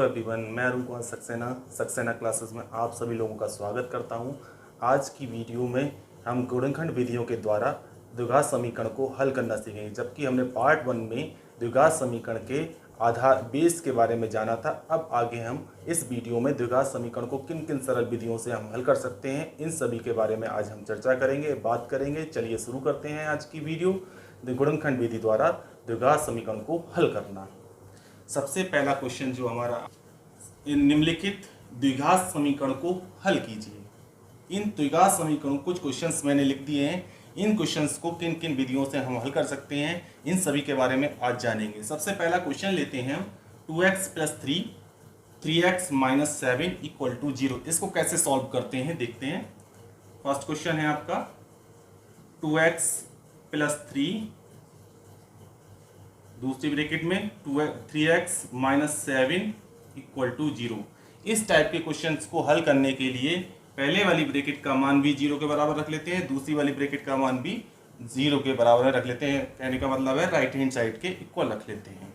Everyone, मैं Arun Kumar Saxena classes में आप सभी लोगों का स्वागत करता हूं। आज की वीडियो में हम गुणनखंड विधियों के द्वारा द्विघात समीकरण को हल करना सीखेंगे। जबकि हमने पार्ट 1 में द्विघात समीकरण के आधार बेस के बारे में जाना था, अब आगे हम इस वीडियो में द्विघात समीकरण को किन किन सरल विधियों से हम हल कर सकते हैं, इन सभी के बारे में आज हम चर्चा करेंगे, बात करेंगे। चलिए शुरू करते हैं आज की वीडियो। गुणनखंड विधि द्वारा द्विघात समीकरण को हल करना। सबसे पहला क्वेश्चन जो हमारा, इन निम्नलिखित द्विघात समीकरण को हल कीजिए। इन द्विघात समीकरणों, कुछ क्वेश्चंस मैंने लिख दिए हैं, इन क्वेश्चंस को किन किन विधियों से हम हल कर सकते हैं, इन सभी के बारे में आज जानेंगे। सबसे पहला क्वेश्चन लेते हैं हम, 2x + 3 3x - 7 = 0। इसको कैसे सॉल्व करते हैं देखते हैं। फर्स्ट क्वेश्चन है आपका 2x + 3, दूसरी ब्रैकेट में 3x - 7 = 0। इस टाइप के क्वेश्चंस को हल करने के लिए पहले वाली ब्रैकेट का मान भी 0 के बराबर रख लेते हैं, दूसरी वाली ब्रैकेट का मान भी 0 के बराबर रख लेते हैं। कहने का मतलब है राइट हैंड साइड के इक्वल रख लेते हैं।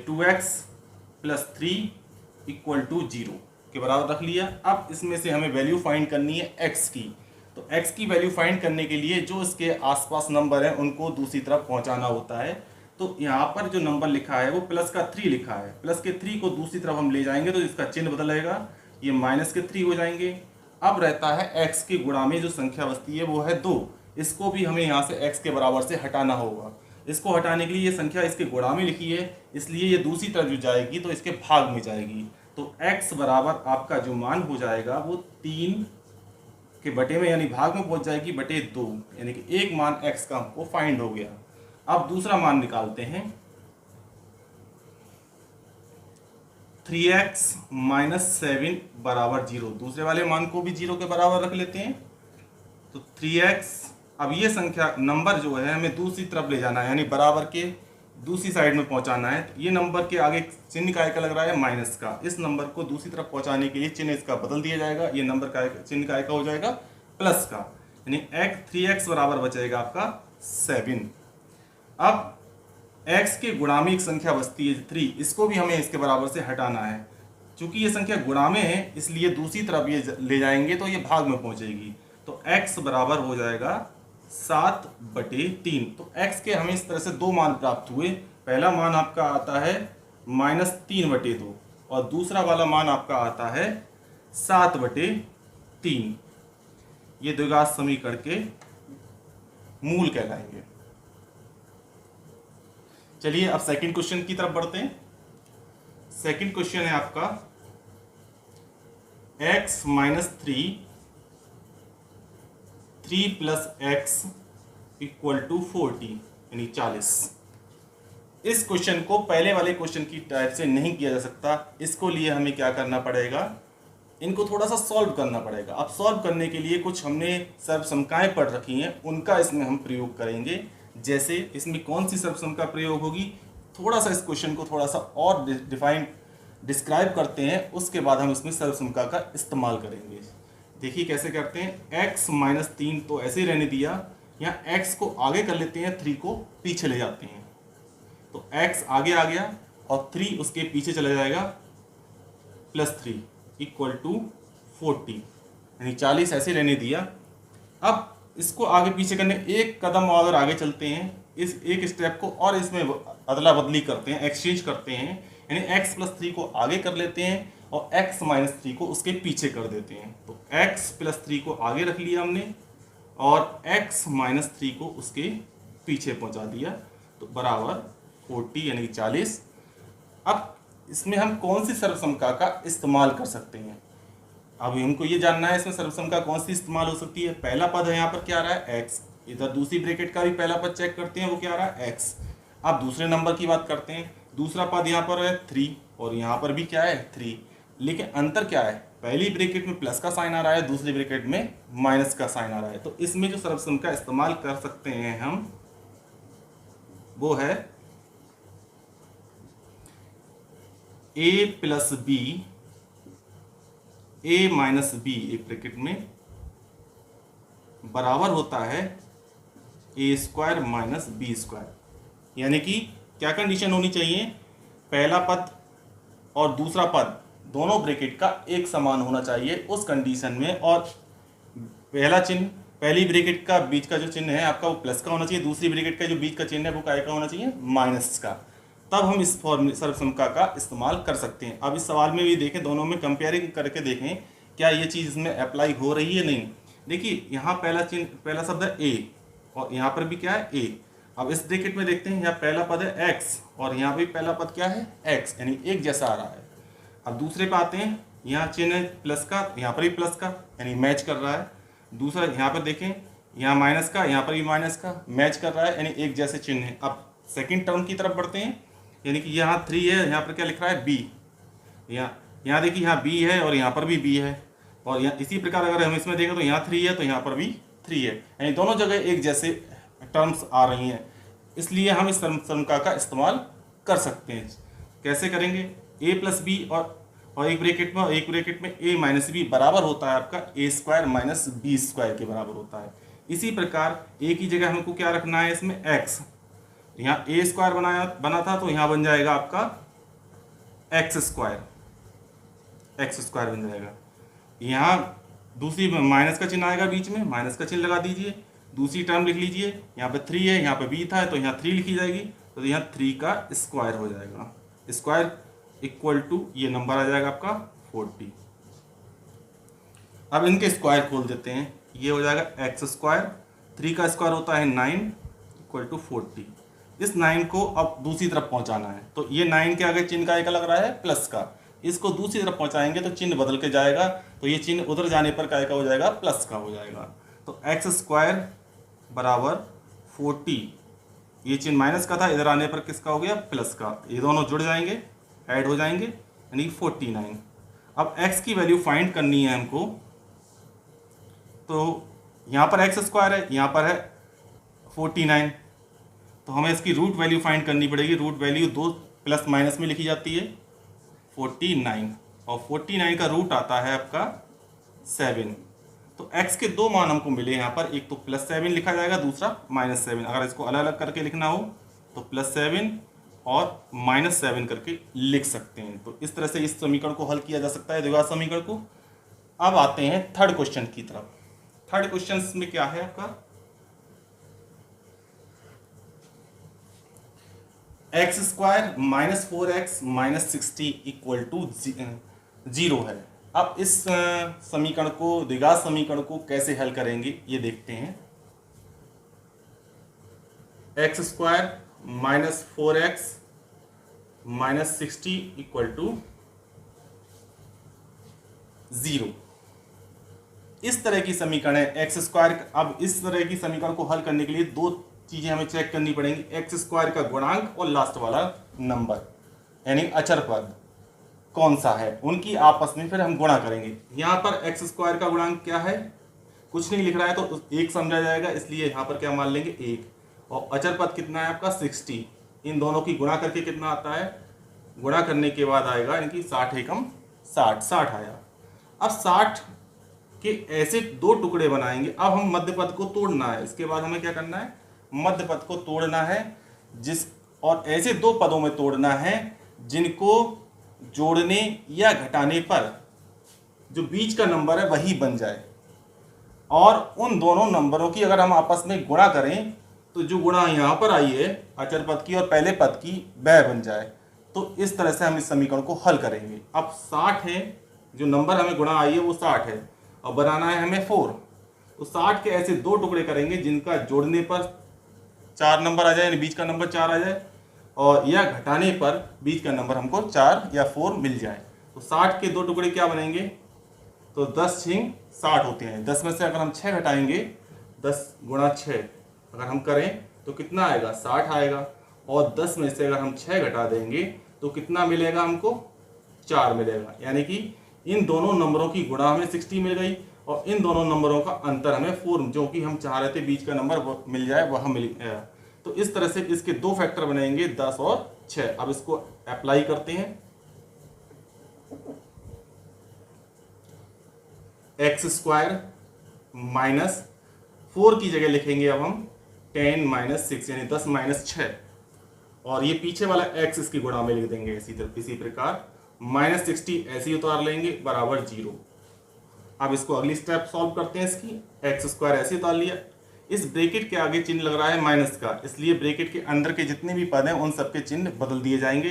2x + 3 = 0 के बराबर रख लिया। अब इसमें से हमें वैल्यू फाइंड करनी है x की। तो x की वैल्यू फाइंड करने के लिए जो इसके आसपास नंबर है उनको दूसरी तरफ पहुंचाना होता है। तो यहाँ पर जो नंबर लिखा है वो +3 लिखा है। +3 को दूसरी तरफ हम ले जाएंगे तो इसका चिन्ह बदलेगा, ये -3 हो जाएंगे। अब रहता है x के गुणा में जो संख्या बचती है वो है 2। इसको भी हमें यहाँ से x के बराबर से हटाना होगा। इसको हटाने के लिए ये संख्या इसके गुणा में लिखी है, इसलिए ये दूसरी तरफ जो जाएगी तो इसके भाग में जाएगी। तो x बराबर आपका जो मान हो जाएगा वो 3 के बटे में यानी भाग में पहुंच जाएगी /2, यानी कि एक मान x का हमको फाइंड हो गया। अब दूसरा मान निकालते हैं। 3x - 7 = 0। दूसरे वाले मान को भी 0 के बराबर रख लेते हैं। तो 3x, अब ये संख्या नंबर जो है हमें दूसरी तरफ ले जाना है, यानी बराबर के दूसरी साइड में पहुंचाना है। ये नंबर के आगे चिन्ह काय का लग रहा है माइनस का, इस नंबर को दूसरी तरफ पहुंचाने के लिए चिन्ह इसका बदल दिया जाएगा। ये नंबर का चिन्ह काय का हो जाएगा प्लस का, यानी 3x बराबर बचेगा आपका 7। अब x के गुणा में एक संख्या बचती है 3, इसको भी हमें इसके बराबर से हटाना है। चूंकि ये संख्या गुणा में है इसलिए दूसरी तरफ ये ले जाएंगे तो ये भाग में पहुंचेगी। तो x बराबर हो जाएगा 7/3। तो x के हमें इस तरह से दो मान प्राप्त हुए। पहला मान आपका आता है -3/2 और दूसरा वाला मान आपका आता है 7/3। ये द्विघात समीकरण के मूल कहलाएंगे। चलिए अब सेकंड क्वेश्चन की तरफ बढ़ते हैं। सेकंड क्वेश्चन है आपका x - 3 3 + x = 40, यानी 40। इस क्वेश्चन को पहले वाले क्वेश्चन की टाइप से नहीं किया जा सकता। इसको लिए हमें क्या करना पड़ेगा, इनको थोड़ा सा सॉल्व करना पड़ेगा। अब सॉल्व करने के लिए कुछ हमने सर्वसमकाएं पढ़ रखी हैं, उनका इसमें हम प्रयोग करेंगे। जैसे इसमें कौन सी सर्वसमका प्रयोग होगी, थोड़ा सा इस क्वेश्चन को थोड़ा सा और डिस्क्राइब करते हैं, उसके बाद हम इसमें सर्वसमका का इस्तेमाल करेंगे। देखिए कैसे करते हैं। x - 3 तो ऐसे ही रहने दिया, यहाँ x को आगे कर लेते हैं, 3 को पीछे ले जाते हैं। तो x आगे आ गया और 3 उसके पीछे चला जाएगा, +3 = 40, यानी 40 ऐसे रहने दिया। अब इसको आगे पीछे करने एक कदम अगर आगे चलते हैं, इस एक स्टेप को और इसमें अदला बदली करते हैं, एक्सचेंज करते हैं, यानी x + 3 को आगे कर लेते हैं और x - 3 को उसके पीछे कर देते हैं। तो x + 3 को आगे रख लिया हमने और x - 3 को उसके पीछे पहुंचा दिया, तो बराबर 40 यानी 40। अब इसमें हम कौन सी सर्वसमका का इस्तेमाल कर सकते हैं, अब हमको ये जानना है इसमें सर्वसमका कौन सी इस्तेमाल हो सकती है। पहला पद है यहाँ पर क्या आ रहा है x, इधर दूसरी ब्रैकेट का भी पहला पद चेक करते हैं, वो क्या आ रहा है x। अब दूसरे नंबर की बात करते हैं, दूसरा पद यहाँ पर है 3 और यहाँ पर भी क्या है 3, लेकिन अंतर क्या है, पहली ब्रैकेट में प्लस का साइन आ रहा है, दूसरी ब्रैकेट में माइनस का साइन आ रहा है। तो इसमें जो सर्वसमका इस्तेमाल कर सकते हैं हम, वो है a + b, a - b एक ब्रैकेट में बराबर होता है a² - b²। यानी कि क्या कंडीशन होनी चाहिए, पहला पद और दूसरा पद दोनों ब्रैकेट का एक समान होना चाहिए उस कंडीशन में, और पहला चिन्ह, पहली ब्रैकेट का बीच का जो चिन्ह है आपका वो प्लस का होना चाहिए, दूसरी ब्रैकेट का जो बीच का चिन्ह है वो काय का होना चाहिए, माइनस का। तब हम इस फॉर्मूले सर्वसम्मका का इस्तेमाल कर सकते हैं। अब इस सवाल में भी देखें, दोनों में कंपेयरिंग करके देखें क्या ये चीज़ इसमें अप्लाई हो रही है नहीं। देखिए यहाँ पहला चिन्ह, पहला शब्द है ए और यहाँ पर भी क्या है ए। अब इस ब्रैकेट में देखते हैं, यहाँ पहला पद है एक्स और यहाँ भी पहला पद क्या है एक्स, यानी एक जैसा आ रहा है। अब दूसरे पे आते हैं, यहाँ चिन्ह है प्लस का, यहाँ पर भी प्लस का, यानी मैच कर रहा है। दूसरा यहाँ पर देखें, यहाँ माइनस का, यहाँ पर भी माइनस का, मैच कर रहा है, यानी एक जैसे चिन्ह है। अब सेकंड टर्म की तरफ बढ़ते हैं, यानी कि यहाँ 3 है, यहाँ पर क्या लिख रहा है बी, यहाँ देखिए यहाँ बी है और यहाँ पर भी बी है, और यहाँ इसी प्रकार अगर हम इसमें देखें तो यहाँ 3 है तो यहाँ पर भी 3 है, यानी दोनों जगह एक जैसे टर्म्स आ रही हैं, इसलिए हम इस सर्वसम्मका का इस्तेमाल कर सकते हैं। कैसे करेंगे, ए प्लस बी और एक ब्रैकेट में ए माइनस बी बराबर होता है आपका ए स्क्वायर माइनस बी स्क्वायर के बराबर होता है। इसी प्रकार ए की जगह हमको क्या रखना है इसमें एक्स, यहाँ ए स्क्वायर बना था तो यहाँ बन जाएगा आपका एक्स स्क्वायर बन जाएगा। यहाँ दूसरी माइनस का चिन्ह आएगा बीच में, माइनस का चिन्ह लगा दीजिए, दूसरी टर्म लिख लीजिए, यहाँ पे 3 है, यहाँ पे बी था तो यहाँ 3 लिखी जाएगी, तो यहाँ 3 का स्क्वायर हो जाएगा, स्क्वायर इक्वल टू ये नंबर आ जाएगा आपका 40। अब इनके स्क्वायर खोल देते हैं, ये हो जाएगा एक्स स्क्वायर, 3 का स्क्वायर होता है 9 इक्वल टू 40। इस 9 को अब दूसरी तरफ पहुंचाना है, तो ये 9 के आगे चिन्ह का एक लग रहा है प्लस का, इसको दूसरी तरफ पहुंचाएंगे तो चिन्ह बदल के जाएगा, तो ये चिन्ह उधर जाने पर काय का हो जाएगा प्लस का हो जाएगा। तो एक्स स्क्वायर बराबर 40, ये चिन्ह माइनस का था, इधर आने पर किसका हो गया प्लस का, ये दोनों जुड़ जाएंगे, ऐड हो जाएंगे, यानी 49। अब x की वैल्यू फाइंड करनी है हमको, तो यहाँ पर एक्स स्क्वायर है, यहाँ पर है 49, तो हमें इसकी रूट वैल्यू फाइंड करनी पड़ेगी। रूट वैल्यू दो प्लस माइनस में लिखी जाती है 49, और 49 का रूट आता है आपका 7। तो x के दो मान हमको मिले यहाँ पर, एक तो +7 लिखा जाएगा, दूसरा -7। अगर इसको अलग अलग करके लिखना हो तो +7 और -7 करके लिख सकते हैं। तो इस तरह से इस समीकरण को हल किया जा सकता है, द्विघात समीकरण को। अब आते हैं थर्ड क्वेश्चन की तरफ। थर्ड क्वेश्चन में क्या है आपका, x² - 4x - 60 इक्वल टू 0 है। अब इस समीकरण को, द्विघात समीकरण को कैसे हल करेंगे ये देखते हैं। x² - 4x - 60 इक्वल टू 0, इस तरह की समीकरण है x²। अब इस तरह की समीकरण को हल करने के लिए दो चीजें हमें चेक करनी पड़ेंगी, x² का गुणांक और लास्ट वाला नंबर, यानी अचर पद कौन सा है, उनकी आपस में फिर हम गुणा करेंगे। यहाँ पर x² का गुणांक क्या है, कुछ नहीं लिख रहा है तो 1 समझा जाएगा, इसलिए यहाँ पर क्या मान लेंगे 1। और अचर पद कितना है आपका 60, इन दोनों की गुणा करके कितना आता है, गुणा करने के बाद आएगा इनकी 60 एकम 60 आया। अब 60 के ऐसे दो टुकड़े बनाएंगे। अब हम मध्य पद को तोड़ना है, इसके बाद हमें क्या करना है, मध्य पद को तोड़ना है, और ऐसे दो पदों में तोड़ना है जिनको जोड़ने या घटाने पर जो बीच का नंबर है वही बन जाए, और उन दोनों नंबरों की अगर हम आपस में गुणा करें तो जो गुणा यहाँ पर आई है अचर पद की और पहले पद की वह बन जाए। तो इस तरह से हम इस समीकरण को हल करेंगे। अब 60 है, जो नंबर हमें गुणा आई है वो 60 है, और बनाना है हमें 4। तो 60 के ऐसे दो टुकड़े करेंगे जिनका जोड़ने पर 4 नंबर आ जाए, यानी बीच का नंबर 4 आ जाए, और या घटाने पर बीच का नंबर हमको 4 या 4 मिल जाए। तो 60 के दो टुकड़े क्या बनेंगे, तो 10 × 60 होते हैं। 10 में से अगर हम 6 घटाएंगे, 10 × 6 अगर हम करें तो कितना आएगा, 60 आएगा। और 10 में से अगर हम 6 घटा देंगे तो कितना मिलेगा हमको, 4 मिलेगा। यानी कि इन दोनों नंबरों की गुणा हमें 60 मिल गई, और इन दोनों नंबरों का अंतर हमें 4, जो कि हम चाह रहे थे बीच का नंबर मिल जाए, वह मिल गया। तो इस तरह से इसके दो फैक्टर बनेंगे, 10 और 6। अब इसको अप्लाई करते हैं। x² - 4 की जगह लिखेंगे अब हम 10 - 6, यानी 10 - 6 और ये पीछे वाला x इसकी गुणा में लिख देंगे इसी प्रकार -60 ऐसे ही उतार लेंगे बराबर 0। अब इसको अगली स्टेप सॉल्व करते हैं इसकी। x² ऐसे उतार लिया, इस ब्रैकेट के आगे चिन्ह लग रहा है माइनस का, इसलिए ब्रैकेट के अंदर के जितने भी पद हैं उन सबके चिन्ह बदल दिए जाएंगे।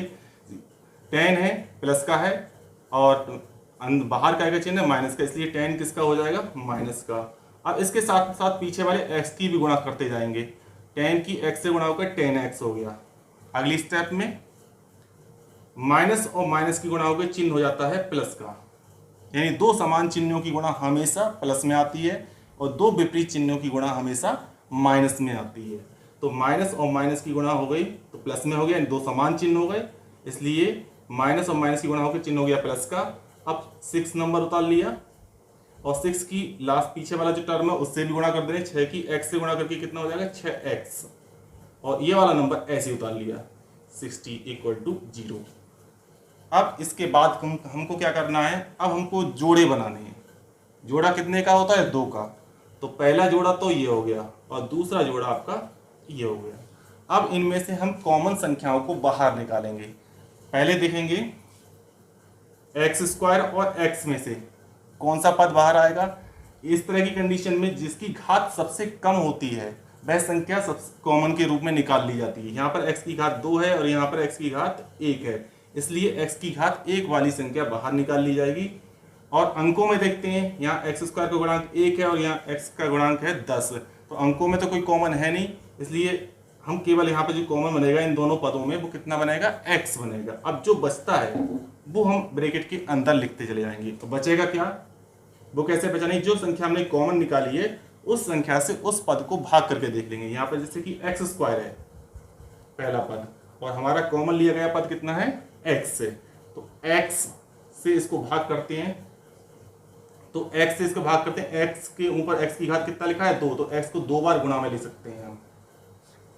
10 है प्लस का है और बाहर का आएगा चिन्ह माइनस का, इसलिए 10 किसका हो जाएगा माइनस का। अब इसके साथ साथ पीछे वाले x की भी गुणा करते जाएंगे, 10 की x से गुणा होकर 10x हो गया। अगली स्टेप में माइनस और माइनस की गुणा होकर चिन्ह हो जाता है प्लस का, यानी दो समान चिन्हों की गुणा हमेशा प्लस में आती है और दो विपरीत चिन्हों की गुणा हमेशा माइनस में आती है। तो माइनस और माइनस की गुणा हो गई तो प्लस में हो गया, यानी दो समान चिन्ह हो गए, इसलिए माइनस और माइनस की गुणा होकर चिन्ह हो गया प्लस का। अब 6 नंबर उतार लिया और 6 की लास्ट पीछे वाला जो टर्म है उससे भी गुणा कर देंगे, 6 की x से गुणा करके कितना हो जाएगा 6x, और ये वाला नंबर ऐसे उतार लिया 60 = 0। अब इसके बाद हमको क्या करना है, अब हमको जोड़े बनाने हैं। जोड़ा कितने का होता है 2 का, तो पहला जोड़ा तो ये हो गया और दूसरा जोड़ा आपका ये हो गया। अब इनमें से हम कॉमन संख्याओं को बाहर निकालेंगे। पहले देखेंगे x² और x में से कौन सा पद बाहर आएगा। इस तरह की कंडीशन में जिसकी घात सबसे कम होती है वह संख्या सबसे कॉमन के रूप में निकाल ली जाती है। यहाँ पर x की घात 2 है और यहाँ पर x की घात 1 है, इसलिए x की घात 1 वाली संख्या बाहर निकाल ली जाएगी। और अंकों में देखते हैं, यहाँ x² का गुणांक 1 है और यहाँ x का गुणांक है 10, तो अंकों में तो कोई कॉमन है नहीं, इसलिए हम केवल यहाँ पे जो कॉमन बनेगा इन दोनों पदों में वो कितना बनेगा x बनेगा। अब जो बचता है वो हम ब्रैकेट के अंदर लिखते चले जाएंगे। तो बचेगा क्या, वो कैसे बचा, नहीं जो संख्या हमने कॉमन निकाली है उस संख्या से उस पद को भाग करके देख लेंगे। यहाँ पर जैसे कि x² है पहला पद और हमारा कॉमन लिया गया पद कितना है x से, तो x से इसको भाग करते हैं, तो x से इसको भाग करते हैं, x के ऊपर x की घात कितना लिखा है 2, तो x को 2 बार गुणा में ले सकते हैं हम,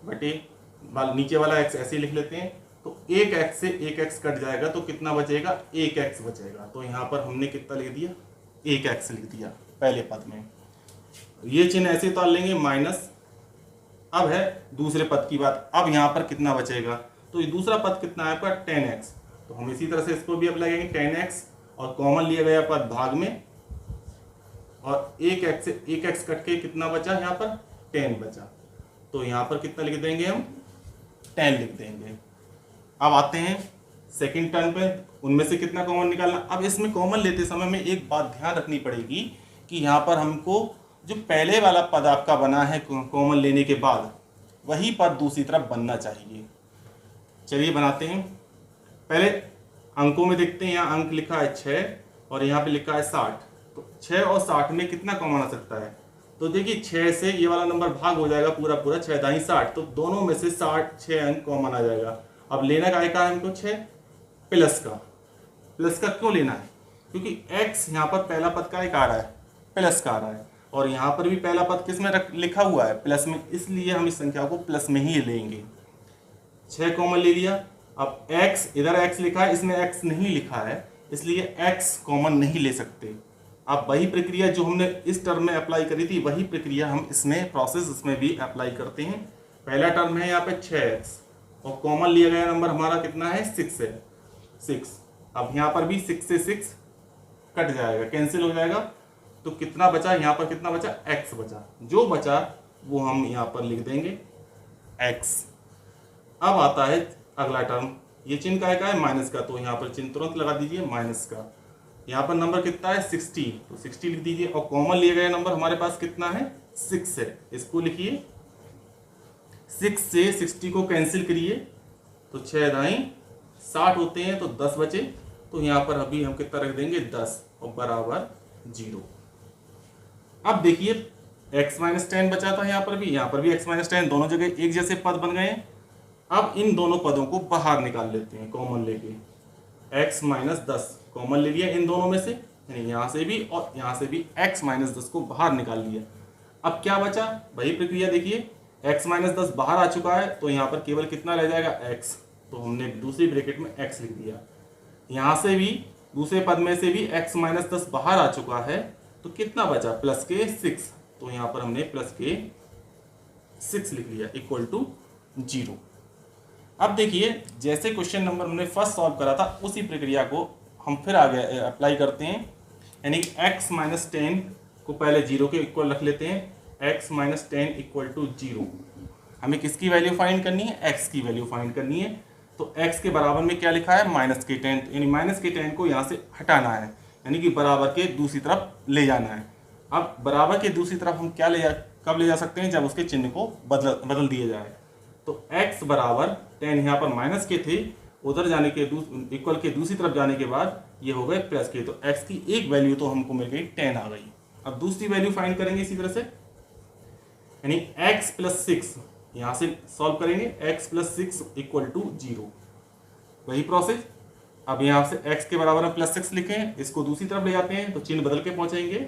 बटे नीचे वाला x ऐसे ही लिख लेते हैं। तो 1x से 1x कट जाएगा तो कितना बचेगा 1x बचेगा। तो यहाँ पर हमने कितना लिख दिया 1x लिख दिया पहले पद में। ये चिन्ह ऐसे उतार लेंगे माइनस। अब है दूसरे पद की बात, अब यहाँ पर कितना बचेगा, तो ये दूसरा पद कितना है आपका 10x, तो हम इसी तरह से इसको भी अप्लाई करेंगे 10x और कॉमन लिया गया पद भाग में, और 1x से 1x कट के कितना बचा यहाँ पर 10 बचा, तो यहाँ पर कितना लिख देंगे हम 10 लिख देंगे। अब आते हैं सेकंड टर्म पे, उनमें से कितना कॉमन निकालना। अब इसमें कॉमन लेते समय में एक बात ध्यान रखनी पड़ेगी कि यहाँ पर हमको जो पहले वाला पद आपका बना है कॉमन लेने के बाद वही पद दूसरी तरफ बनना चाहिए। चलिए बनाते हैं। पहले अंकों में देखते हैं, यहाँ अंक लिखा है 6 और यहाँ पे लिखा है 60, तो 6 और 60 में कितना कॉमन आ सकता है, तो देखिए 6 से ये वाला नंबर भाग हो जाएगा पूरा पूरा, 6 दाई 60, तो दोनों में से 6 अंक कॉमन आ जाएगा। अब लेना का है हमको 6 प्लस का क्यों लेना है, क्योंकि x यहाँ पर पहला पद का एक आ रहा है प्लस का आ रहा है और यहाँ पर भी पहला पद किस में लिखा हुआ है प्लस में, इसलिए हम इस संख्या को प्लस में ही लेंगे। 6 कॉमन ले लिया। अब x, इधर x लिखा है इसमें x नहीं लिखा है, इसलिए x कॉमन नहीं ले सकते। अब वही प्रक्रिया जो हमने इस टर्म में अप्लाई करी थी वही प्रक्रिया हम इसमें प्रोसेस इसमें भी अप्लाई करते हैं। पहला टर्म है यहाँ पे 6x और कॉमन लिया गया नंबर हमारा कितना है 6 है 6। अब यहाँ पर भी 6 से 6 कट जाएगा, कैंसिल हो जाएगा, तो कितना बचा यहाँ पर कितना बचा x बचा, जो बचा वो हम यहाँ पर लिख देंगे x। अब आता है अगला टर्म, ये चिन्ह का है माइनस का, तो यहाँ पर चिन्ह तुरंत लगा दीजिए माइनस का। यहाँ पर नंबर कितना है 60, तो 60 लिख दीजिए और कॉमन लिया गया नंबर हमारे पास कितना है 6 है, इसको लिखिए। 6 से 60 को कैंसिल करिए तो 6 दाई 60 होते हैं, तो 10 बचे, तो यहाँ पर अभी हम कितना रख देंगे 10 और बराबर 0। अब देखिए x-10 बचा था, यहाँ पर भी x-10, दोनों जगह एक जैसे पद बन गए। अब इन दोनों पदों को बाहर निकाल लेते हैं कॉमन लेके, x-10 कॉमन ले लिया इन दोनों में से, यानी यहाँ से भी और यहाँ से भी x-10 को बाहर निकाल लिया। अब क्या बचा, वही प्रक्रिया देखिए, x-10 बाहर आ चुका है तो यहाँ पर केवल कितना रह जाएगा x, तो हमने दूसरी ब्रैकेट में x लिख दिया। यहाँ से भी दूसरे पद में से भी x-10 बाहर आ चुका है, तो कितना बचा प्लस के 6, तो यहाँ पर हमने प्लस के 6 लिख लिया इक्वल टू 0। अब देखिए जैसे क्वेश्चन नंबर हमने फर्स्ट सॉल्व करा था उसी प्रक्रिया को हम फिर आगे अप्लाई करते हैं, यानी x माइनस 10 को पहले 0 के इक्वल रख लेते हैं, x माइनस 10 इक्वल टू 0। हमें किसकी वैल्यू फाइंड करनी है, x की वैल्यू फाइंड करनी है। तो x के बराबर में क्या लिखा है, माइनस के 10, यानी माइनस के 10 को यहाँ से हटाना है, यानी कि बराबर के दूसरी तरफ ले जाना है। अब बराबर के दूसरी तरफ हम क्या कब ले जा सकते हैं, जब उसके चिन्ह को बदल दिया जाए। तो x बराबर 10 यहाँ पर माइनस के थे, उधर जाने के इक्वल के दूसरी तरफ जाने के बाद ये हो गए प्लस के, तो x की एक वैल्यू तो हमको मिल गई 10 आ गई। अब दूसरी वैल्यू फाइंड करेंगे इसी तरह से, यानी x प्लस 6 यहाँ से सॉल्व करेंगे, x प्लस 6 इक्वल टू 0, वही प्रोसेस। अब यहाँ से x के बराबर में प्लस 6 लिखें, इसको दूसरी तरफ ले जाते हैं तो चिन्ह बदल के पहुंचेंगे,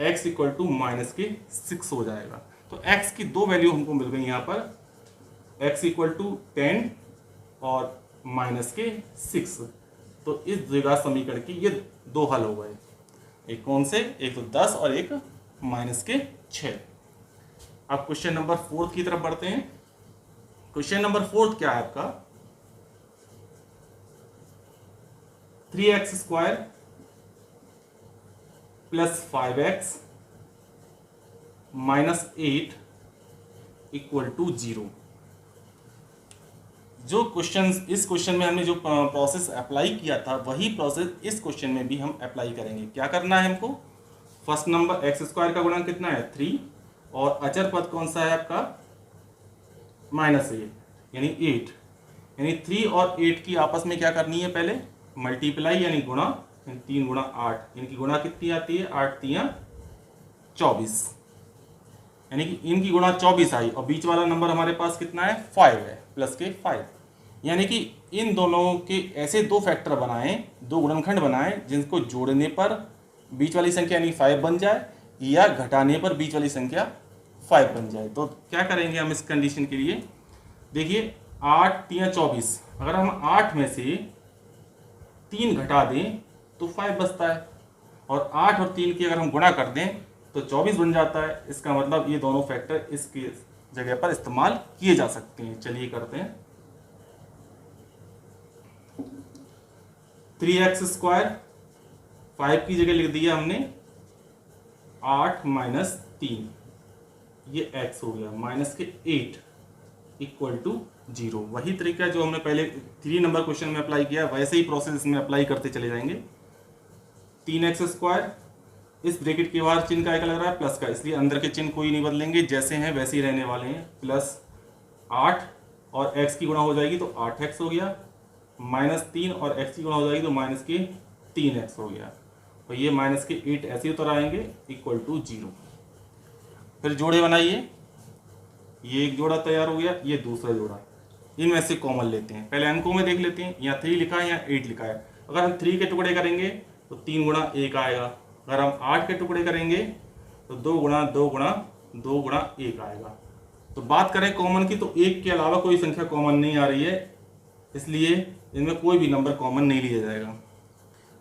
x इक्वल टू माइनस के 6 हो जाएगा। तो x की दो वैल्यू हमको मिल गई यहाँ पर, x इक्वल टू 10 और माइनस के 6। तो इस द्विघात समीकरण की ये दो हल हो गए, एक कौन से, एक तो 10 और एक माइनस के 6। अब क्वेश्चन नंबर 4 की तरफ बढ़ते हैं। क्वेश्चन नंबर 4 क्या है आपका, 3x square plus 5x minus 8 equal to 0। जो क्वेश्चन इस क्वेश्चन में हमने जो प्रोसेस अप्लाई किया था वही प्रोसेस इस क्वेश्चन में भी हम अप्लाई करेंगे। क्या करना है हमको, फर्स्ट नंबर एक्स स्क्वायर का गुणांक कितना है 3, और अचर पद कौन सा है आपका माइनस 8 यानी 8, यानी 3 और 8 की आपस में क्या करनी है, पहले मल्टीप्लाई यानी गुणा, 3 गुणा 8 यानी कि गुणा कितनी आती है, 8 3 24, यानी कि इनकी गुणा 24 आई, और बीच वाला नंबर हमारे पास कितना है 5 है, प्लस के 5, यानी कि इन दोनों के ऐसे दो फैक्टर बनाएं, दो गुणनखंड बनाएं जिनको जोड़ने पर बीच वाली संख्या यानी 5 बन जाए, या घटाने पर बीच वाली संख्या 5 बन जाए। तो क्या करेंगे हम इस कंडीशन के लिए, देखिए 8 3 24, अगर हम 8 में से 3 घटा दें तो 5 बचता है, और 8 और 3 की अगर हम गुणा कर दें तो 24 बन जाता है। इसका मतलब ये दोनों फैक्टर इसकी जगह पर इस्तेमाल किए जा सकते हैं। चलिए करते हैं, 3x स्क्वायर 5 की जगह लिख दिया हमने 8 माइनस 3, ये x हो गया, माइनस के 8 इक्वल टू 0। वही तरीका जो हमने पहले 3 नंबर क्वेश्चन में अप्लाई किया वैसे ही प्रोसेस इसमें अप्लाई करते चले जाएंगे। 3x स्क्वायर, इस ब्रैकेट के बाहर चिन्ह का लग रहा है प्लस का, इसलिए अंदर के चिन्ह कोई नहीं बदलेंगे, जैसे हैं वैसे ही रहने वाले हैं, प्लस 8 और x की गुणा हो जाएगी तो 8x हो गया, माइनस 3 और x की गुणा हो जाएगी तो माइनस के 3x हो गया, और ये माइनस के 8 ऐसे ही उतर आएंगे इक्वल टू 0। फिर जोड़े बनाइए, ये एक जोड़ा तैयार हो गया, ये दूसरा जोड़ा, इनमें से कॉमन लेते हैं। पहले अंकों में देख लेते हैं, यहाँ 3 लिखा है, यहाँ 8 लिखा है। अगर हम 3 के टुकड़े करेंगे तो 3 गुणा 1 आएगा, अगर हम 8 के टुकड़े करेंगे तो 2 गुणा 2 गुणा 2 गुणा 1 आएगा। तो बात करें कॉमन की, तो 1 के अलावा कोई संख्या कॉमन नहीं आ रही है, इसलिए इनमें कोई भी नंबर कॉमन नहीं लिया जाएगा।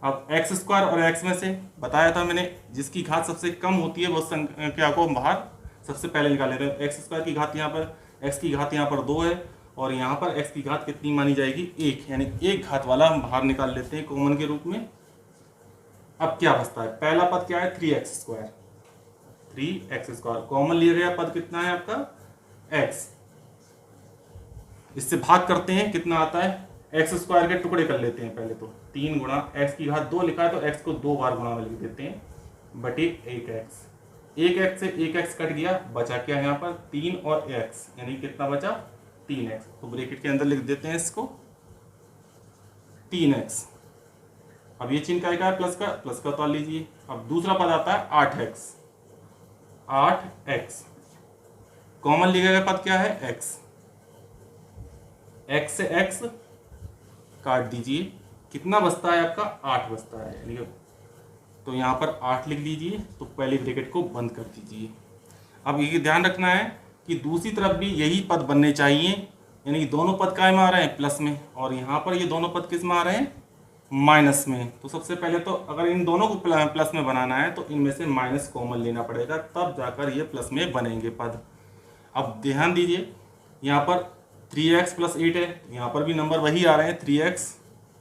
अब एक्स स्क्वायर और एक्स में से बताया था मैंने, जिसकी घात सबसे कम होती है वो संख्या को हम बाहर सबसे पहले निकाल लेते हैं। एक्स स्क्वायर की घात यहाँ पर, एक्स की घात यहाँ पर 2 है, और यहाँ पर एक्स की घात कितनी मानी जाएगी 1, यानी एक घात वाला हम बाहर निकाल लेते हैं कॉमन के रूप में। अब क्या बचता है, पहला पद क्या है 3x square, 3x square common लिया गया पद कितना है आपका x, इससे भाग करते हैं कितना आता है, एक्स स्क्वायर के टुकड़े कर लेते हैं पहले, तो 3 गुणा एक्स की घात 2 लिखा है तो x को 2 बार गुणा में लिख देते हैं, बटे 1x, 1x से 1x कट गया, बचा क्या यहाँ पर 3 और x, यानी कितना बचा 3x, तो ब्रैकेट के अंदर लिख देते हैं इसको 3x। अब ये चिन्ह का है प्लस का उतार लीजिए। अब दूसरा पद आता है 8x, 8x कॉमन लिया गया पद क्या है x, x से x काट दीजिए, कितना बचता है आपका 8 बचता है, यानी तो यहाँ पर 8 लिख लीजिए, तो पहले ब्रैकेट को बंद कर दीजिए। अब ये ध्यान रखना है कि दूसरी तरफ भी यही पद बनने चाहिए, यानी कि दोनों पद काय में आ रहे हैं प्लस में, और यहाँ पर ये दोनों पद किस में आ रहे हैं माइनस में। तो सबसे पहले तो अगर इन दोनों को प्लस में बनाना है तो इनमें से माइनस कॉमन लेना पड़ेगा, तब जाकर ये प्लस में बनेंगे पद। अब ध्यान दीजिए यहाँ पर 3x प्लस 8 है, यहाँ पर भी नंबर वही आ रहे हैं 3x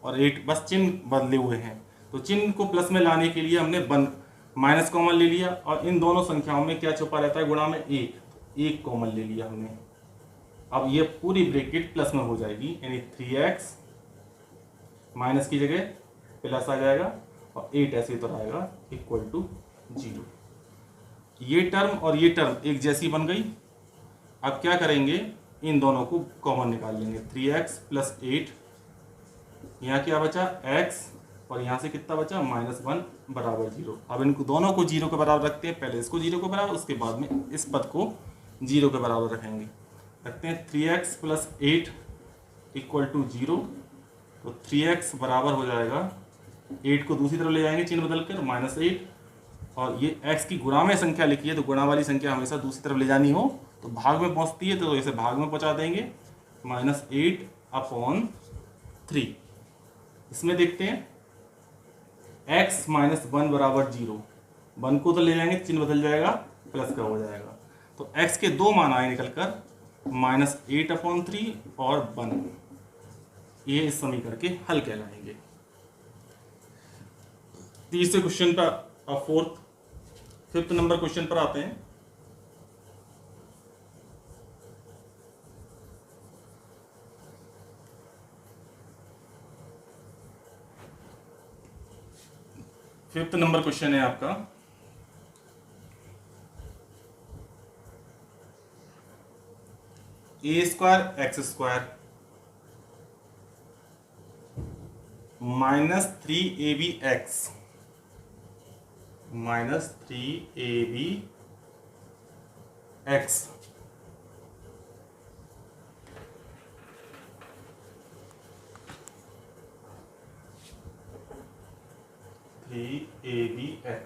और 8, बस चिन्ह बदले हुए हैं। तो चिन्ह को प्लस में लाने के लिए हमने माइनस कॉमन ले लिया और इन दोनों संख्याओं में क्या छुपा रहता है, गुणा में 1 कॉमन ले लिया हमने। अब ये पूरी ब्रैकेट प्लस में हो जाएगी, यानी 3x माइनस की जगह प्लस आ जाएगा और 8 ऐसे ही तो आएगा इक्वल टू 0। ये टर्म और ये टर्म एक जैसी बन गई। अब क्या करेंगे, इन दोनों को कॉमन निकाल लेंगे। 3x प्लस 8, यहाँ क्या बचा x और यहाँ से कितना बचा -1 बराबर 0। अब इनको दोनों को 0 के बराबर रखते हैं, पहले इसको 0 के बराबर, उसके बाद में इस पद को 0 के बराबर रखेंगे। रखते हैं 3x प्लस 8 इक्वल टू 0। तो 3x बराबर हो जाएगा, 8 को दूसरी तरफ ले जाएंगे चिन्ह बदल कर -8, और ये x की गुणा में संख्या लिखी है तो गुणा वाली संख्या हमेशा दूसरी तरफ ले जानी हो तो भाग में पहुंचती है, तो इसे भाग में पहुंचा देंगे -8/3। इसमें देखते हैं x -1 बराबर 0, 1 को तो ले जाएंगे चिन्ह बदल जाएगा प्लस का हो जाएगा। तो x के दो मान आए निकल कर -8/3 और 1, ये इस समीकरण के हल कहलाएंगे। तीसरे क्वेश्चन पर फिफ्थ नंबर क्वेश्चन पर आते हैं। फिफ्थ नंबर क्वेश्चन है आपका, a² x² -3abx -3abx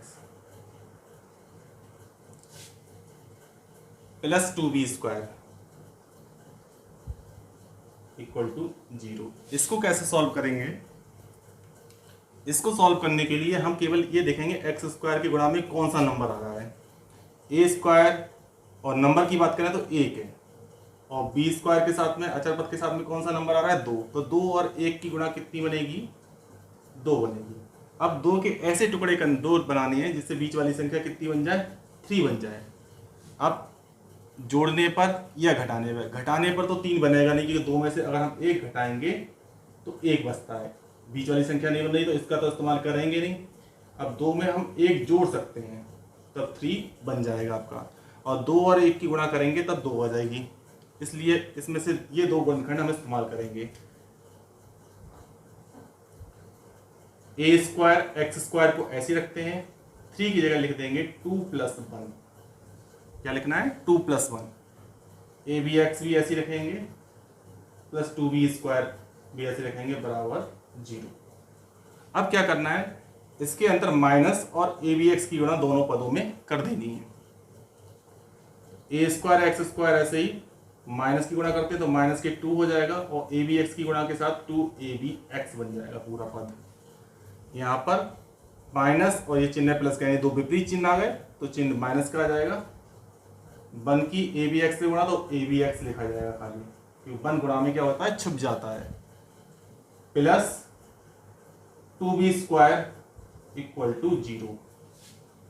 plus 2b² equal to 0। इसको कैसे सॉल्व करेंगे? इसको सॉल्व करने के लिए हम केवल ये देखेंगे x² के गुणा में कौन सा नंबर आ रहा है। a² और नंबर की बात करें तो 1 है, और b² के साथ में अचर पद के साथ में कौन सा नंबर आ रहा है 2। तो 2 और 1 की गुणा कितनी बनेगी? 2 बनेगी। अब 2 के ऐसे टुकड़े दो बनाने हैं जिससे बीच वाली संख्या कितनी बन जाए? 3 बन जाए। अब जोड़ने पर या घटाने पर तो 3 बनेगा नहीं, क्योंकि 2 में से अगर हम 1 घटाएंगे तो 1 बचता है, बीच वाली संख्या नहीं बन रही तो इसका तो इस्तेमाल करेंगे नहीं। अब 2 में हम 1 जोड़ सकते हैं तब 3 बन जाएगा आपका, और 2 और 1 की गुणा करेंगे तब 2 आ जाएगी। इसलिए इसमें से ये 2 गुणनखंड हम इस्तेमाल करेंगे। a² x² को ऐसे रखते हैं, 3 की जगह लिख देंगे 2+1। क्या लिखना है? 2+1। abx भी ऐसे रखेंगे, प्लस 2b² भी ऐसे रखेंगे बराबर 0। अब क्या करना है, इसके अंदर माइनस और abx की गुणा दोनों पदों में कर देनी है। a² x² ऐसे ही माइनस की गुणा करते हैं तो माइनस के 2 हो जाएगा, और abx की गुणा के साथ 2abx बन जाएगा पूरा पद। यहाँ पर माइनस और ये चिन्ह प्लस का, यानी दो विपरीत चिन्ह आ गए तो चिन्ह माइनस का आ जाएगा। 1 की abx से गुणा तो abx लिखा जाएगा खाली, क्योंकि 1 गुणा में क्या होता है? छुप जाता है। Plus 2b² equal to 0।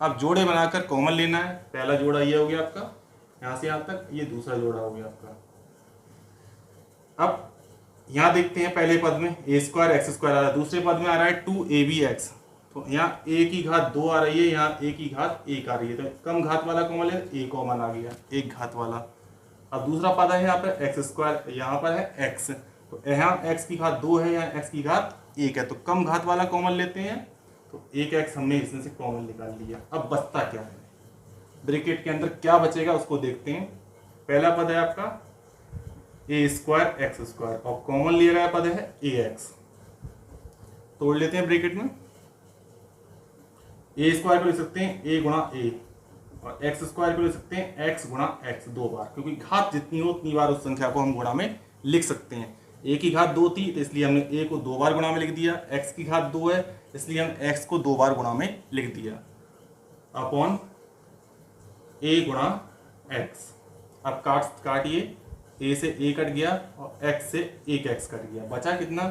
अब जोड़े बनाकर कॉमन लेना है। पहला जोड़ा ये हो गया आपका, यहां से यहां तक, ये दूसरा जोड़ा हो गया आपका। अब यहां देखते हैं पहले पद में a² x² आ रहा है, दूसरे पद में आ रहा है 2abx। तो यहाँ a की घात 2 आ रही है, यहाँ a की घात 1 आ रही है, तो कम घात वाला कॉमन ले, a कॉमन आ गया, 1 घात वाला। अब दूसरा पद है यहाँ पर x², यहाँ पर है x, तो यहाँ x की घात 2 है, यहाँ x की घात 1 है, तो कम घात वाला कॉमन लेते हैं, तो 1x हमने इसमें से कॉमन निकाल लिया। अब बचता क्या है? ब्रैकेट के अंदर क्या बचेगा उसको देखते हैं। पहला पद है आपका a² x², और कॉमन लिया गया पद है ax। तोड़ लेते हैं ब्रैकेट में। a² को लिख सकते हैं a गुणा a, और x² को लिख सकते हैं x गुणा x 2 बार, क्योंकि घात जितनी हो उतनी बार उस संख्या को हम गुणा में लिख सकते हैं। a की घात 2 थी तो इसलिए हमने a को 2 बार गुणा में लिख दिया, x की घात 2 है इसलिए हम x को 2 बार गुणा में लिख दिया, अपॉन a गुणा x। अब काटिए, ए से ए कट गया और एक्स से एक एक्स कट गया, बचा कितना,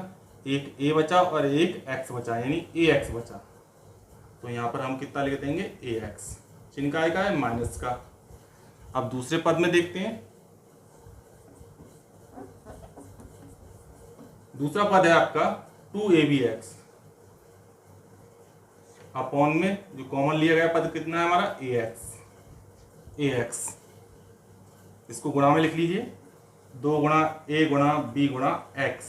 एक ए बचा और एक एक्स बचा, यानी ए एक्स बचा। तो यहाँ पर हम कितना लिख देंगे, ए एक्स, चिन्ह काय का है, माइनस का। अब दूसरे पद में देखते हैं, दूसरा पद है आपका 2ab(x) अपॉन में जो कॉमन लिया गया पद कितना है हमारा, ax। इसको गुणा में लिख लीजिए, 2 गुणा a गुणा b गुणा x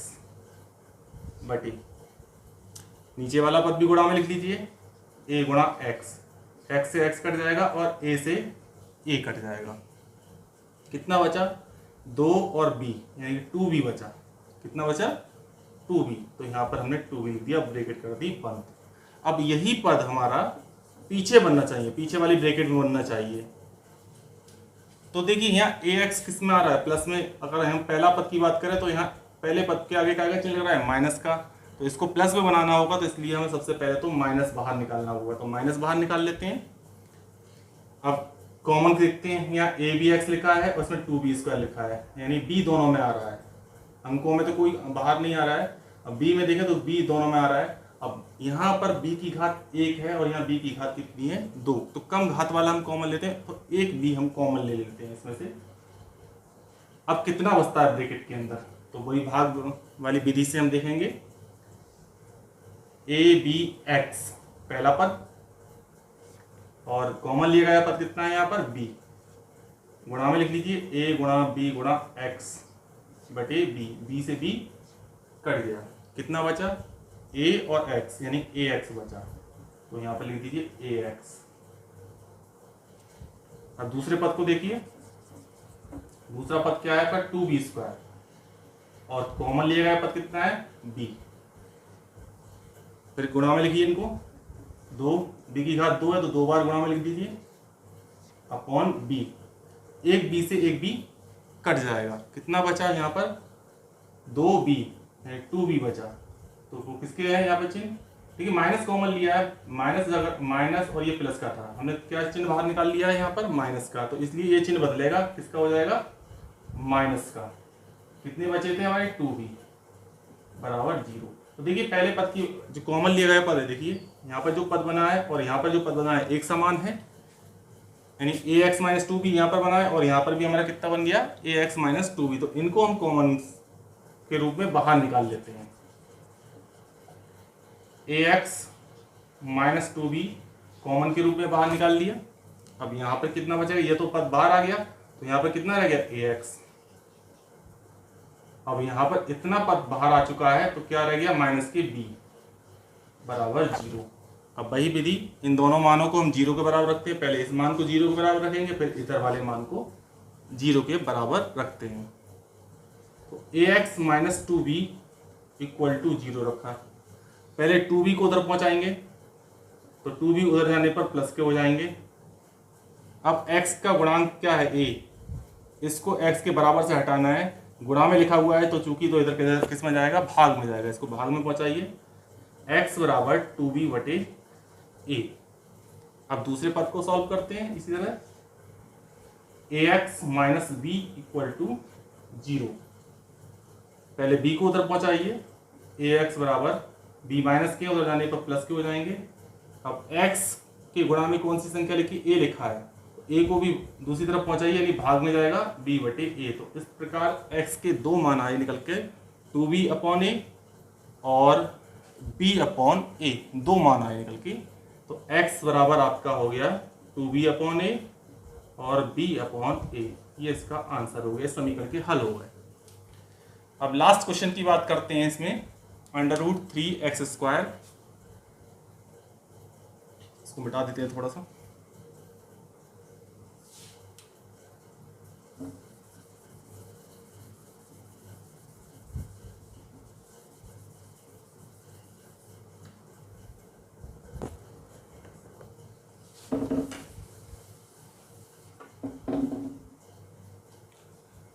बटे, नीचे वाला पद भी गुणा में लिख लीजिए, a गुणा x, x से x कट जाएगा और a से a कट जाएगा, कितना बचा, 2 और b यानी 2b बचा, कितना बचा, 2b। तो यहाँ पर हमने 2b लिख दिया, ब्रैकेट कर दी बंद। अब यही पद हमारा पीछे बनना चाहिए, पीछे वाली ब्रैकेट में बनना चाहिए। तो देखिए यहाँ ax किस में आ रहा है, प्लस में। अगर हम पहला पद की बात करें तो यहाँ पहले पद के आगे का चिन्ह लग रहा है माइनस का, तो इसको प्लस में बनाना होगा, तो इसलिए हमें सबसे पहले तो माइनस बाहर निकालना होगा, तो माइनस बाहर निकाल लेते हैं। अब कॉमन देखते हैं, यहाँ abx लिखा है और उसमें 2b² लिखा है, यानी b दोनों में आ रहा है, अंकों में तो कोई बाहर नहीं आ रहा है। अब b में देखें तो b दोनों में आ रहा है। अब यहाँ पर b की घात 1 है और यहाँ b की घात कितनी है, 2, तो कम घात वाला हम कॉमन लेते हैं, तो एक b हम कॉमन ले लेते हैं इसमें से। अब कितना बचता है ब्रैकेट के अंदर, तो वही भाग वाली विधि से हम देखेंगे, abx पहला पद और कॉमन लिया गया पद कितना है यहाँ पर, b, गुणा में लिख लीजिए, a गुणा b गुणा x बटे b से b कट गया, कितना बचा, a और x यानी ax बचा, तो यहाँ पर लिख दीजिए ax। अब दूसरे पद को देखिए, दूसरा पद क्या है आपका, 2b² और कॉमन लिया गया पद कितना है, b, फिर गुणा में लिखिए इनको, 2, b की घात 2 है तो 2 बार गुणा में लिख दीजिए, अपॉन b, एक b से एक b कट जाएगा, कितना बचा यहाँ पर, 2b 2b बचा, तो वो किसके है यहाँ पे चिन्ह, ठीक है, माइनस कॉमन लिया है, माइनस और ये प्लस का था, हमने क्या चिन्ह बाहर निकाल लिया है यहाँ पर, माइनस का, तो इसलिए ये चिन्ह बदलेगा, किसका हो जाएगा, माइनस का। कितने बचे थे हमारे, 2b बराबर 0। तो देखिए पहले पद की जो कॉमन लिया गया पद है, देखिए यहाँ पर जो पद बना है और यहाँ पर जो पद बना है एक समान है, यानी ax माइनस 2b यहाँ पर बना है और यहाँ पर भी हमारा कितना बन गया, ax माइनस 2b, तो इनको हम कॉमन के रूप में बाहर निकाल लेते हैं। ax माइनस 2b कॉमन के रूप में बाहर निकाल लिया। अब यहाँ पर कितना बचेगा, ये तो पद बाहर आ गया, तो यहाँ पर कितना रह गया, ax। अब यहाँ पर इतना पद बाहर आ चुका है, तो क्या रह गया, माइनस के b बराबर 0। अब वही विधि, इन दोनों मानों को हम 0 के बराबर रखते हैं, पहले इस मान को 0 के बराबर रखेंगे, फिर इधर वाले मान को 0 के बराबर रखते हैं। तो ax minus 2b equal to 0 रखा, पहले 2b को उधर पहुंचाएंगे, तो 2b उधर जाने पर प्लस के हो जाएंगे। अब x का गुणांक क्या है, a, इसको x के बराबर से हटाना है, गुणा में लिखा हुआ है तो चूंकि तो इधर किस में जाएगा, भाग में जाएगा, इसको भाग में पहुंचाइए, x बराबर 2b बटे a। अब दूसरे पद को सॉल्व करते हैं इसी तरह, ax minus b equal to 0, पहले b को उधर पहुंचाइए, ax बराबर b माइनस के, उधर जाने पर प्लस के हो जाएंगे। अब x के गुणा में कौन सी संख्या लिखी, a लिखा है, तो a को भी दूसरी तरफ पहुंचाइए, यानी भाग में जाएगा b बटे a। तो इस प्रकार x के दो मान आए निकल के, 2b अपॉन a और b अपॉन a, दो मान आए निकल के, तो x बराबर आपका हो गया 2b अपॉन a और b अपॉन a, ये इसका आंसर हो गया, समीकरण के हल हो गए। अब लास्ट क्वेश्चन की बात करते हैं इसमें, √3x², इसको मिटा देते हैं थोड़ा सा,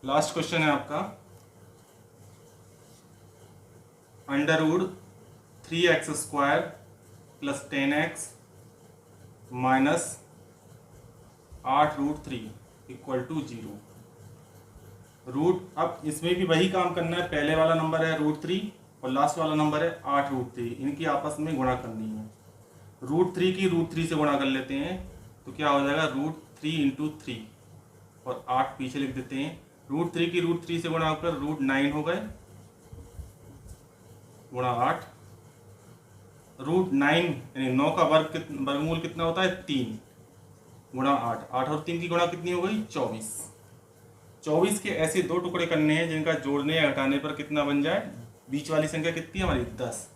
लास्ट क्वेश्चन है आपका, √3x² plus 10x minus 8√3 equal to 0। Root, अब इसमें भी वही काम करना है, पहले वाला नंबर है √3 और लास्ट वाला नंबर है 8√3, इनकी आपस में गुणा करनी है। √3 की √3 से गुणा कर लेते हैं तो क्या हो जाएगा, √3 × 3 और 8 पीछे लिख देते हैं। √3 की √3 से गुणा होकर √9 हो गए, गुणा 8, √9 यानी 9 का वर्गमूल कितना होता है 3, गुणा 8, 8 और 3 की गुणा कितनी हो गई 24। 24 के ऐसे दो टुकड़े करने हैं जिनका जोड़ने या घटाने पर कितना बन जाए, बीच वाली संख्या कितनी है हमारी 10,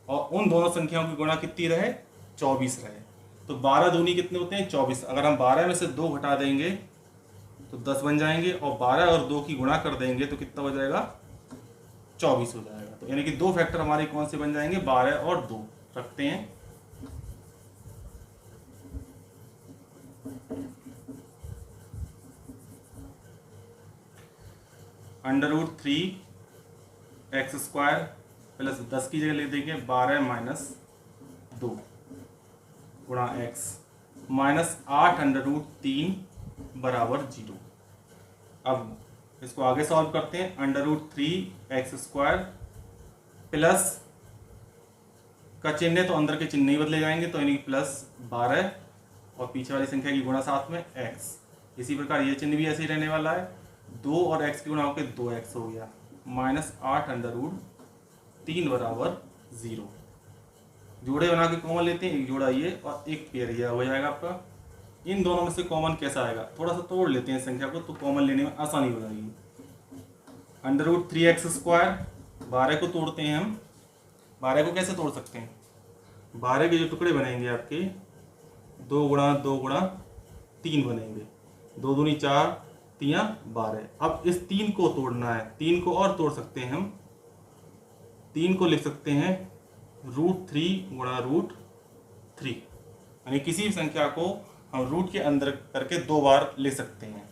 और उन दोनों संख्याओं की गुणा कितनी रहे 24 रहे। तो 12 दूनी कितने होते हैं 24, अगर हम 12 में से 2 घटा देंगे तो 10 बन जाएंगे, और 12 और 2 की गुणा कर देंगे तो कितना हो जाएगा 24 हो जाएगा। तो यानी कि दो फैक्टर हमारे कौन से बन जाएंगे, 12 और 2 रखते हैं। √3x² प्लस 10 की जगह लिख देंगे 12 - 2 गुणा x माइनस 8√3 बराबर 0। अब इसको आगे सॉल्व करते हैं। √3x² प्लस का चिन्ह है तो अंदर के चिन्ह नहीं बदले जाएंगे, तो यानी प्लस 12 और पीछे वाली संख्या की गुणा साथ में x। इसी प्रकार ये चिन्ह भी ऐसे ही रहने वाला है, 2 और x की गुणा होकर 2x हो गया, माइनस 8√3 बराबर 0। जोड़े बना के कॉमन लेते हैं, एक जोड़ा ये और एक पेयर ये हो जाएगा आपका। इन दोनों में से कॉमन कैसा आएगा, थोड़ा सा तोड़ लेते हैं संख्या को तो कॉमन लेने में आसानी हो जाएगी। √3x², 12 को तोड़ते हैं हम। 12 को कैसे तोड़ सकते हैं, 12 के जो टुकड़े बनेंगे आपके 2 × 2 × 3 बनेंगे, 2 दूनी 4, 3 12। अब इस 3 को तोड़ना है, 3 को और तोड़ सकते हैं हम, 3 को लिख सकते हैं √3 × √3, यानी किसी भी संख्या को हम रूट के अंदर करके 2 बार ले सकते हैं,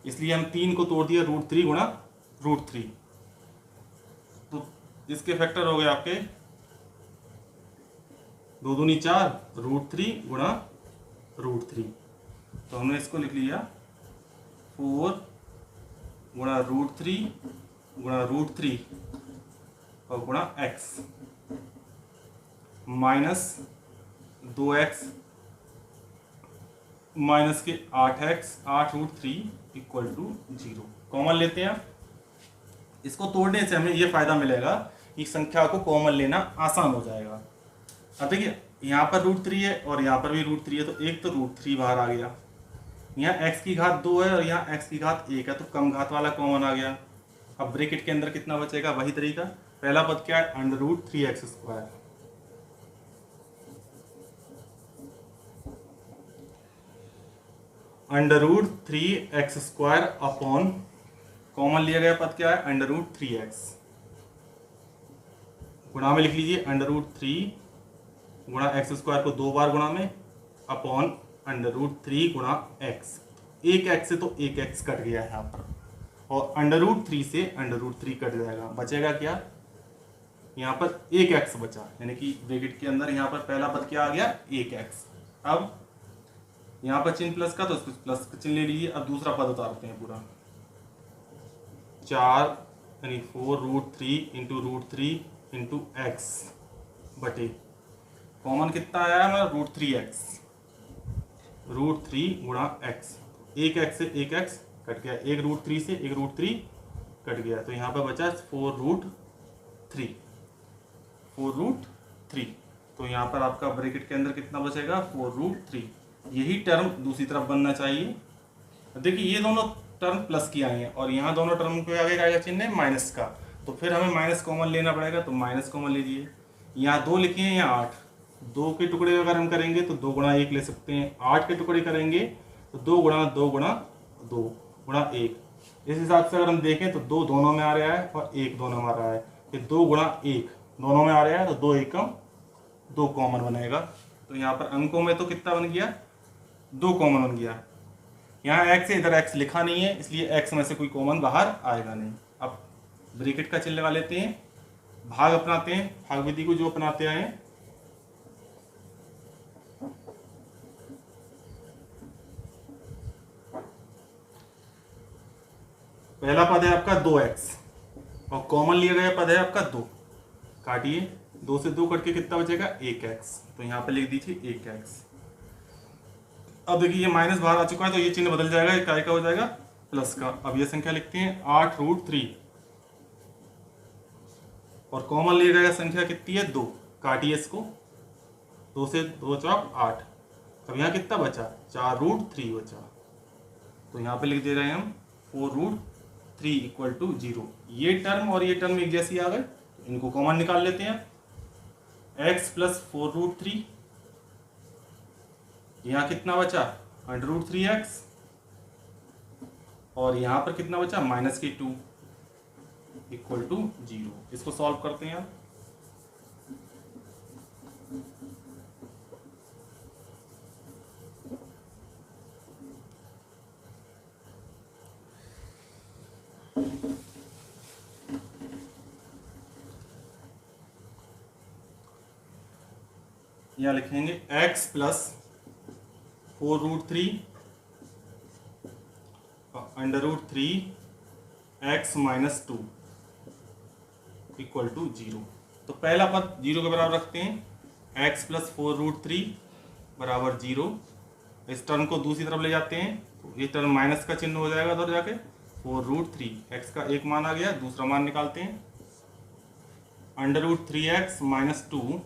इसलिए हम 3 को तोड़ दिया √3 × √3। तो इसके फैक्टर हो गए आपके 2 दूनी 4, √3 × √3। तो हमने इसको लिख लिया 4 × √3 × √3 और गुणा x माइनस 2x माइनस के 8x 8√3 इक्वल टू 0। कॉमन लेते हैं, इसको तोड़ने से हमें ये फायदा मिलेगा कि संख्या को कॉमन लेना आसान हो जाएगा। अब देखिए यहाँ पर √3 है और यहाँ पर भी √3 है, तो एक तो √3 बाहर आ गया, यहाँ x की घात 2 है और यहाँ x की घात 1 है, तो कम घात वाला कॉमन आ गया। अब ब्रैकेट के अंदर कितना बचेगा, वही तरीका, पहला पद क्या है √3x², √3x² अपॉन कॉमन लिया गया पद क्या है √3x, गुणा में लिख लीजिए √3 गुणा x² को 2 बार गुणा में अपॉन √3 गुणा x। एक x से तो एक x कट गया है यहाँ पर, और √3 से √3 कट जाएगा, बचेगा क्या, यहाँ पर एक x बचा, यानी कि ब्रैकेट के अंदर यहाँ पर पहला पद क्या आ गया एक x। अब यहाँ पर चिन्ह प्लस का तो उसको प्लस का चिन्ह ले लीजिए। अब दूसरा पद उतारते हैं पूरा, 4 यानी 4√3 × √3 × x बटे कॉमन कितना आया है हमारा √3x, √3 गुणा x, एक x से एक x कट गया, एक √3 से एक √3 कट गया, तो यहाँ पर बचा 4√3, 4√3। तो यहाँ पर आपका ब्रैकेट के अंदर कितना बचेगा 4√3। यही टर्म दूसरी तरफ बनना चाहिए। देखिए ये दोनों टर्म प्लस की आए हैं और यहाँ दोनों टर्म के आगे आएगा चिन्ह है माइनस का, तो फिर हमें माइनस कॉमन लेना पड़ेगा, तो माइनस कॉमन लीजिए। यहाँ 2 लिखे हैं, यहाँ 8, 2 के टुकड़े अगर हम करेंगे तो 2 × 1 ले सकते हैं, 8 के टुकड़े करेंगे तो 2 × 2 × 2 × 1। इस हिसाब से अगर हम देखें तो 2 दोनों में आ रहा है और 1 दोनों में आ रहा है, फिर 2 × 1 दोनों में आ रहा है, तो 2 एकम 2 कॉमन बनेगा। तो यहाँ पर अंकों में तो कितना बन गया 2 कॉमन बन गया। यहाँ x है, इधर x लिखा नहीं है, इसलिए x में से कोई कॉमन बाहर आएगा नहीं। अब ब्रैकेट का चिन्ह लगा लेते हैं, भाग अपनाते हैं, भाग विधि को जो अपनाते आए हैं। पहला पद है आपका 2x और कॉमन लिया गया पद है आपका 2, काटिए, 2 से 2 कट के कितना बचेगा 1x, तो यहाँ पे लिख दीजिए 1x। अब देखिए ये माइनस बाहर आ चुका है तो ये चिन्ह बदल जाएगा, काय का हो जाएगा प्लस का। अब ये संख्या लिखते हैं 8√3 और कॉमन लिया गया संख्या कितनी है 2, काटिए इसको, 2 से 2 चौक 8। अब यहाँ कितना बचा 4√3 बचा, तो यहाँ पे लिख दे रहे हैं हम 4√3 इक्वल टू 0। ये टर्म और ये टर्म एक जैसी आ गए, इनको कॉमन निकाल लेते हैं। x प्लस 4√3, यहाँ कितना बचा √3x और यहाँ पर कितना बचा -2 इक्वल टू 0। इसको सॉल्व करते हैं आप। यहाँ लिखेंगे x plus 4√3 √3x - 2 equal to 0। तो पहला पद 0 के बराबर रखते हैं, x प्लस 4√3 बराबर 0। इस टर्म को दूसरी तरफ ले जाते हैं तो ये टर्म माइनस का चिन्ह हो जाएगा उधर जाके, 4√3 x का एक मान आ गया, दूसरा मान निकालते हैं, √3x - 2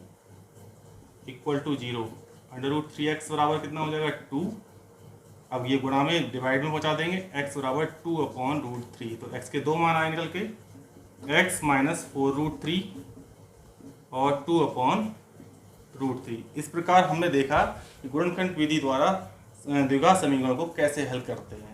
इक्वल टू 0। √3x बराबर कितना हो जाएगा 2। अब ये गुणा में डिवाइड में पहुंचा देंगे, x बराबर 2/√3, तो x के दो मान आए निकल के, x - 4√3 और 2/√3। इस प्रकार हमने देखा कि गुणनखंड विधि द्वारा द्विघात समीकरण को कैसे हल करते हैं।